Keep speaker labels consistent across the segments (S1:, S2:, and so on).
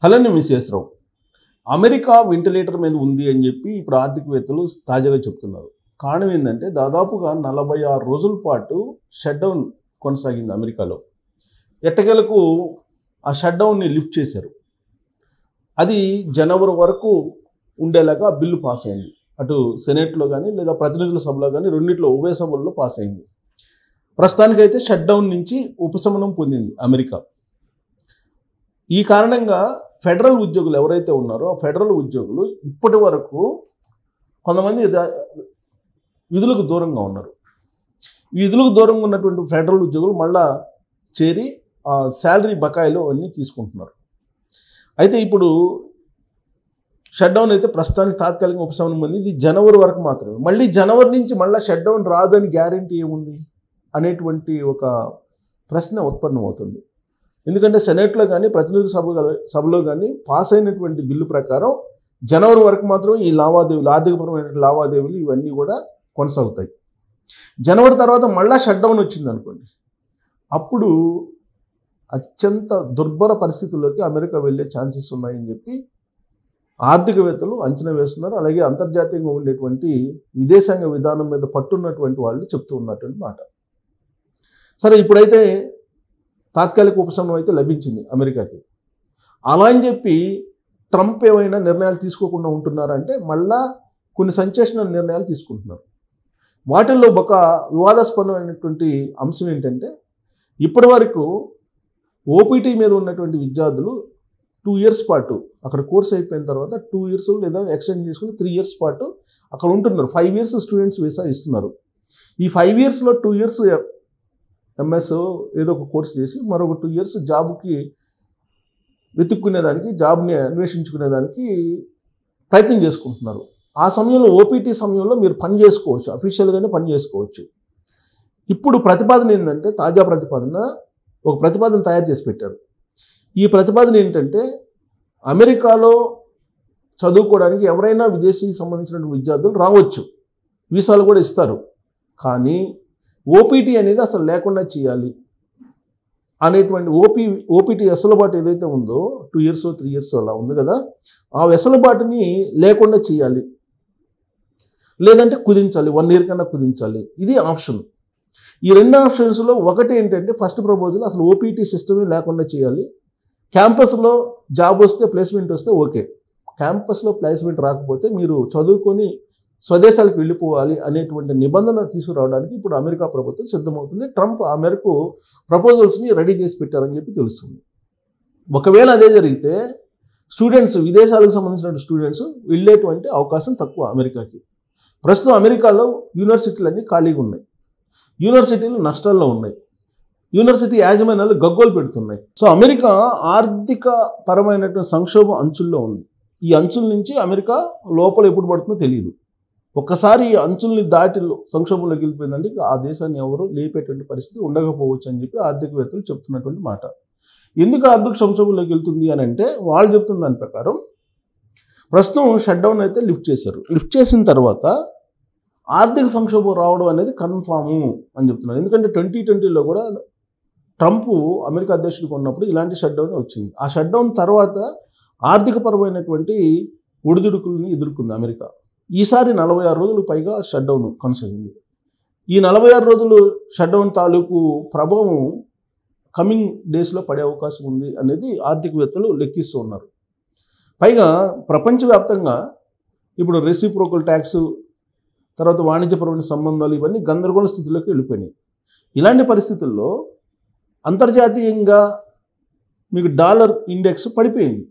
S1: Hello Mrs రావు. America ventilator మీద ఉంది అని చెప్పి ఇప్పుడు ఆర్థికవేత్తలు తాజాగా చెప్తున్నారు. కారణం ఏంటంటే దాదాపుగా 46 రోజుల పాటు షట్ డౌన్ కొనసాగింది అమెరికాలో. ఎట్టకేలకు ఆ షట్ డౌన్ని లిఫ్ట్ చేశారు. అది జనవరి వరకు ఉండేలాగా బిల్లు పాస్ అయింది. అటు సెనేట్లో కానీ లేదా ప్రతినిధుల సభలో కానీ రెండిట్లో ఉభయ సభల్లో పాస్ అయింది. ప్రస్తుతానికైతే షట్ డౌన్ నుంచి ఉపశమనం పొందింది అమెరికా. ఈ కారణంగా ఫెడరల్ ఉద్యోగులు ఎవరైతే ఉన్నారో ఆ ఫెడరల్ ఉద్యోగులు ఇప్పటి వరకు కొంతమంది విధులకు దూరంగా ఉన్నారు. విధులకు దూరంగా ఉన్నటువంటి ఫెడరల్ ఉద్యోగులు మళ్ళా చేరి ఆ శాలరీ బకాయిలు అన్నీ తీసుకుంటున్నారు. అయితే ఇప్పుడు షట్ డౌన్ అయితే ప్రస్తుతానికి తాత్కాలిక ఉపశమనం పొంది ఇది జనవరి వరకు మాత్రమే. మళ్ళీ జనవరి నుంచి మళ్ళీ షట్ డౌన్ రాదని గ్యారంటీ ఏముంది అనేటువంటి ఒక ప్రశ్న ఉత్పన్నమవుతుంది. ఎందుకంటే సెనేట్లో కానీ ప్రతినిధుల సభలో కానీ పాస్ అయినటువంటి బిల్లు ప్రకారం జనవరి వరకు మాత్రం ఈ లావాదేవీలు ఆర్థికపరమైన లావాదేవీలు ఇవన్నీ కూడా కొనసాగుతాయి. జనవరి తర్వాత మళ్ళీ షట్ డౌన్ వచ్చింది అనుకోండి, అప్పుడు అత్యంత దుర్భర పరిస్థితుల్లోకి అమెరికా వెళ్ళే ఛాన్సెస్ ఉన్నాయని చెప్పి ఆర్థికవేత్తలు అంచనా వేస్తున్నారు. అలాగే అంతర్జాతీయంగా ఉండేటువంటి విదేశాంగ విధానం మీద పట్టున్నటువంటి వాళ్ళు చెప్తూ ఉన్నటువంటి మాట. సరే, ఇప్పుడైతే తాత్కాలిక ఉపశమనం అయితే లభించింది అమెరికాకి. అలా అని చెప్పి ట్రంప్ ఏమైనా నిర్ణయాలు తీసుకోకుండా ఉంటున్నారంటే మళ్ళా కొన్ని సంచలన నిర్ణయాలు తీసుకుంటున్నారు. వాటిల్లో ఒక వివాదాస్పదమైనటువంటి అంశం ఏంటంటే ఇప్పటి వరకు ఓపీటీ మీద ఉన్నటువంటి విద్యార్థులు 2 years పాటు అక్కడ కోర్స్ అయిపోయిన తర్వాత 2 years లేదా ఎక్స్టెండ్ చేసుకుని 3 years పాటు అక్కడ ఉంటున్నారు. 5 years స్టూడెంట్స్ వీసా ఇస్తున్నారు. ఈ 5 yearsలో 2 years ఎంఎస్ ఏదో ఒక కోర్స్ చేసి మరొక 2 years జాబ్కి వెతుక్కునేదానికి, జాబ్ని అన్వేషించుకునేదానికి ప్రయత్నం చేసుకుంటున్నారు. ఆ సమయంలో ఓపీటీ సమయంలో మీరు పని చేసుకోవచ్చు, అఫీషియల్గానే పని చేసుకోవచ్చు. ఇప్పుడు ప్రతిపాదన ఏంటంటే తాజా ప్రతిపాదన ఒక ప్రతిపాదన తయారు చేసి పెట్టారు. ఈ ప్రతిపాదన ఏంటంటే అమెరికాలో చదువుకోవడానికి ఎవరైనా విదేశీకి సంబంధించిన విద్యార్థులు రావచ్చు, వీసాలు కూడా ఇస్తారు. కానీ ఓపీటీ అనేది అసలు లేకుండా చేయాలి అనేటువంటి ఓపీటీ వెసులుబాటు ఏదైతే ఉందో 2 years 3 years అలా ఉంది కదా, ఆ వెసులుబాటుని లేకుండా చేయాలి, లేదంటే కుదించాలి, 1 year కన్నా కుదించాలి. ఇది ఆప్షన్. ఈ 2 ఆప్షన్స్లో ఒకటి ఏంటంటే ఫస్ట్ ప్రపోజల్ అసలు ఓపీటీ సిస్టమే లేకుండా చేయాలి. క్యాంపస్లో జాబ్ వస్తే ప్లేస్మెంట్ వస్తే ఓకే, క్యాంపస్లో ప్లేస్మెంట్ రాకపోతే మీరు చదువుకొని స్వదేశాలకు వెళ్ళిపోవాలి అనేటువంటి నిబంధన తీసుకురావడానికి ఇప్పుడు అమెరికా ప్రభుత్వం సిద్ధమవుతుంది. ట్రంప్ ఆ మేరకు ప్రపోజల్స్ని రెడీ చేసి పెట్టారని చెప్పి తెలుస్తుంది. ఒకవేళ అదే జరిగితే స్టూడెంట్స్, విదేశాలకు సంబంధించిన స్టూడెంట్స్ వెళ్ళేటువంటి అవకాశం తక్కువ అమెరికాకి. ప్రస్తుతం అమెరికాలో యూనివర్సిటీలన్నీ ఖాళీగా ఉన్నాయి, యూనివర్సిటీలు నష్టాల్లో ఉన్నాయి, యూనివర్సిటీ యాజమాన్యాలు గగ్గోలు పెడుతున్నాయి. సో అమెరికా ఆర్థిక పరమైనటువంటి సంక్షోభం అంచుల్లో ఉంది. ఈ అంచుల నుంచి అమెరికా లోపల ఎప్పుడు పడుతుందో తెలియదు. ఒక్కసారి ఈ అంచుల్ని దాటి సంక్షోభంలోకి వెళ్ళిపోయిందంటే ఆ దేశాన్ని ఎవరు లేపేటువంటి పరిస్థితి ఉండకపోవచ్చు అని చెప్పి ఆర్థికవేత్తలు చెప్తున్నటువంటి మాట. ఎందుకు ఆర్థిక సంక్షోభంలోకి వెళ్తుంది అని అంటే వాళ్ళు చెప్తున్న దాని ప్రకారం ప్రస్తుతం షట్ డౌన్ అయితే లిఫ్ట్ చేశారు. లిఫ్ట్ చేసిన తర్వాత ఆర్థిక సంక్షోభం రావడం అనేది కన్ఫాము అని చెప్తున్నారు. ఎందుకంటే 2020లో కూడా ట్రంప్ అమెరికా అధ్యక్షుడిగా ఉన్నప్పుడు ఇలాంటి షట్ డౌన్ వచ్చింది. ఆ షట్ డౌన్ తర్వాత ఆర్థికపరమైనటువంటి ఒడిదుడుకుల్ని ఎదుర్కొంది అమెరికా. ఈసారి 46 రోజులు పైగా షట్ డౌన్ కొనసాగింది. ఈ 46 రోజులు షట్ డౌన్ తాలూకు ప్రభావం కమింగ్ డేస్లో పడే అవకాశం ఉంది అనేది ఆర్థికవేత్తలు లెక్కిస్తూ ఉన్నారు. పైగా ప్రపంచవ్యాప్తంగా ఇప్పుడు రెసిప్రోకల్ ట్యాక్స్, తర్వాత వాణిజ్యపరమైన సంబంధాలు ఇవన్నీ గందరగోళ స్థితిలోకి వెళ్ళిపోయినాయి. ఇలాంటి పరిస్థితుల్లో అంతర్జాతీయంగా మీకు డాలర్ ఇండెక్స్ పడిపోయింది.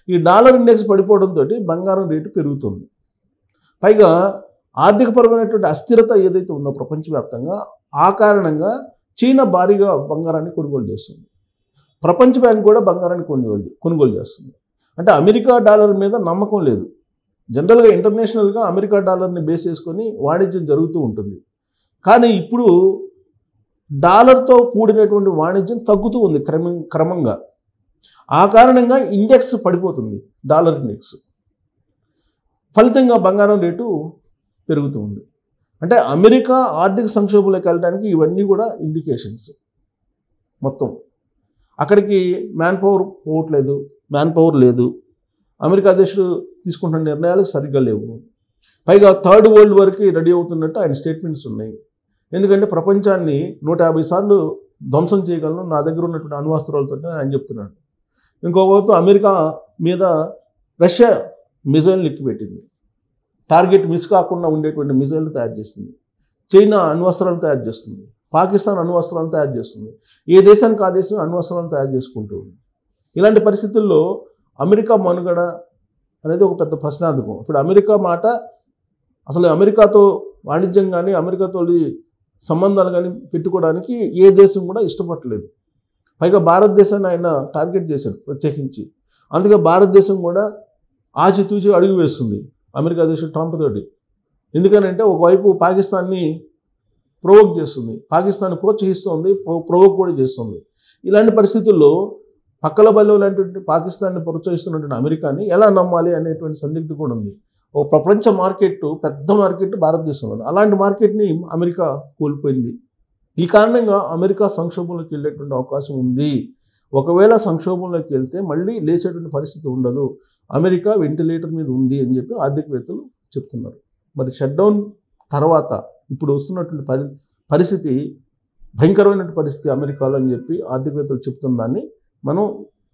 S1: ఈ డాలర్ ఇండెక్స్ పడిపోవడంతో బంగారం రేటు పెరుగుతుంది. పైగా ఆర్థికపరమైనటువంటి అస్థిరత ఏదైతే ఉందో ప్రపంచవ్యాప్తంగా, ఆ కారణంగా చైనా భారీగా బంగారాన్ని కొనుగోలు చేస్తుంది. ప్రపంచ బ్యాంక్ కూడా బంగారాన్ని కొనుగోలు చేస్తుంది. అంటే అమెరికా డాలర్ మీద నమ్మకం లేదు. జనరల్గా ఇంటర్నేషనల్గా అమెరికా డాలర్ని బేస్ చేసుకొని వాణిజ్యం జరుగుతూ ఉంటుంది. కానీ ఇప్పుడు డాలర్తో కూడినటువంటి వాణిజ్యం తగ్గుతూ ఉంది క్రమంగా. ఆ కారణంగా ఇండెక్స్ పడిపోతుంది, డాలర్ ఇండెక్స్. ఫలితంగా బంగారం రేటు పెరుగుతూ ఉంది. అంటే అమెరికా ఆర్థిక సంక్షోభంలోకి వెళ్ళడానికి ఇవన్నీ కూడా ఇండికేషన్స్. మొత్తం అక్కడికి మ్యాన్ పవర్ పోవట్లేదు, మ్యాన్ పవర్ లేదు, అమెరికా అధ్యక్షుడు తీసుకుంటున్న నిర్ణయాలు సరిగ్గా లేవు, పైగా థర్డ్ వరల్డ్ వరకు రెడీ అవుతున్నట్టు ఆయన స్టేట్మెంట్స్ ఉన్నాయి. ఎందుకంటే ప్రపంచాన్ని 150 సార్లు ధ్వంసం చేయగలను నా దగ్గర ఉన్నటువంటి అణ్వాస్త్రాలతో ఆయన చెప్తున్నాడు. ఇంకోవైపు అమెరికా మీద రష్యా మిజైల్ పెట్టింది, టార్గెట్ మిస్ కాకుండా ఉండేటువంటి మిజైల్ని తయారు చేస్తుంది. చైనా అణ్వస్త్రాలను తయారు చేస్తుంది, పాకిస్తాన్ అణ్వస్త్రాలను తయారు చేస్తుంది. ఏ దేశానికి ఆ దేశం అణ్వస్త్రాలను తయారు చేసుకుంటూ ఉంది. ఇలాంటి పరిస్థితుల్లో అమెరికా మనుగడ అనేది ఒక పెద్ద ప్రశ్నార్థకం. ఇప్పుడు అమెరికా మాట అసలు అమెరికాతో వాణిజ్యం కానీ అమెరికాతో సంబంధాలు కానీ పెట్టుకోవడానికి ఏ దేశం కూడా ఇష్టపడలేదు. పైగా భారతదేశాన్ని ఆయన టార్గెట్ చేశాడు ప్రత్యేకించి. అందుకే భారతదేశం కూడా ఆచితూచి అడుగు వేస్తుంది అమెరికా అధ్యక్షుడు ట్రంప్ తోటి. ఎందుకనంటే ఒకవైపు పాకిస్తాన్ని ప్రొవోక్ చేస్తుంది, పాకిస్తాన్ని ప్రోత్సహిస్తుంది, ప్రొవోక్ కూడా చేస్తుంది. ఇలాంటి పరిస్థితుల్లో పక్కల బల్లో లాంటి పాకిస్తాన్ని ప్రోత్సహిస్తున్నటువంటి అమెరికాని ఎలా నమ్మాలి అనేటువంటి సందిగ్ధత కూడా ఉంది. ఒక ప్రపంచ మార్కెట్, పెద్ద మార్కెట్ భారతదేశంలో ఉంది. అలాంటి మార్కెట్ని అమెరికా కోల్పోయింది. ఈ కారణంగా అమెరికా సంక్షోభంలోకి వెళ్ళేటువంటి అవకాశం ఉంది. ఒకవేళ సంక్షోభంలోకి వెళ్తే మళ్ళీ లేచేటువంటి పరిస్థితి ఉండదు, అమెరికా వెంటిలేటర్ మీద ఉంది అని చెప్పి ఆర్థికవేత్తలు చెప్తున్నారు. మరి షట్డౌన్ తర్వాత ఇప్పుడు వస్తున్నటువంటి పరిస్థితి భయంకరమైనటువంటి పరిస్థితి అమెరికాలో అని చెప్పి ఆర్థికవేత్తలు చెప్తున్న దాన్ని మనం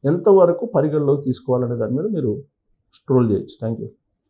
S1: ఎంతవరకు పరిగణలోకి తీసుకోవాలనే దాని మీద మీరు స్క్రోల్ చేయొచ్చు. Thank you.